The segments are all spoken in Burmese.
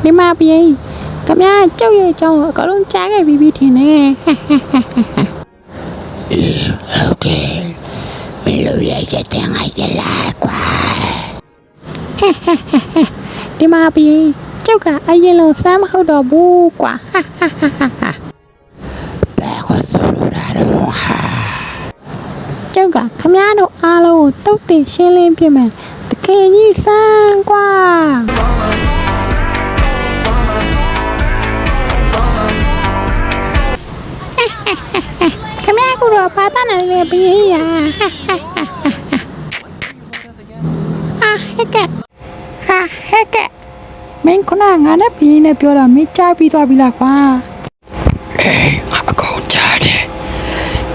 ဒီမှာပြေးခမကျုပ်ရဲ့အကြောင်းအကုန်လုံးကြားခဲ့ပြီးထင်တယ်ဟုတ်တယ်မလို့ရတဲ့တန်ငါရလာကွာဒီမှာပြေးကျုပ်ကအရင်လုံးစမ်းမဟုတ်တော့ဘူးကွာဘယ်ကိုဆိုလိုတာတော့ဟာကျုပ်ကခမတို့အားလုံးကိုတုတ်တင်ရှင်းလင်းပြမယ်တကယ်ကြီးစမ်းကွာခမကတော့ဘာသာနဲ့လဲပြေးရဟဲ့ကဲမင်းကငါနဲ့ပြေးနေပြောတာမင်းကြားပြီးသွားပြီလားကွာငါအကုန်ကြားတယ်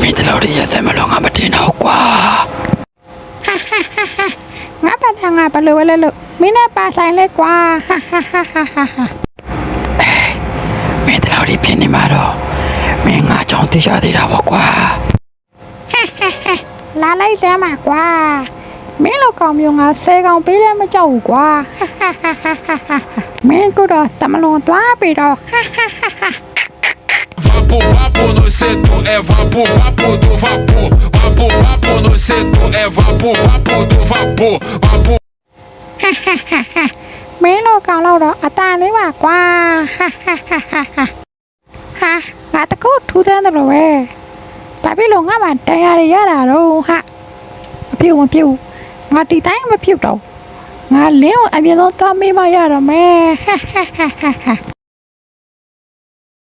မင်းတို့ရစမလို့ငါမတင်တော့ကွာငါပတ်ငါဘလို့လဲလို့မင်းနဲ့ပါဆိုင်လဲကွာမင်းတို့ဖြစ်နေမှာတော့မင်းငါကြောင့်သိချသေးတာပေါ့ကွာလာလိုက်စမ်းပါကွာမင်းလိုကောင်မျိုးငါ10ကောင်ပေးလည်းမကြောက်ဘူးကွာမင်းကတော့တမလွန်သွားပြီတော့ Vapo, vapo no setor, é vapo, vapo do vapor. Vapo, vapo no setor, é vapo, vapo do vapor. Vapo. မင်းလိုကောင်တော့အตาလေးပါကွာငါတကူထူးတယ်တော့ပဲဘာဖြစ်လို့ငါမှတရားရရတာတော့ဟာမဖြစ်ငါဒီတိုင်းမဖြစ်တော့ငါလင်းကိုအပြည့်ဆုံးသွားမေးမရတော့မယ်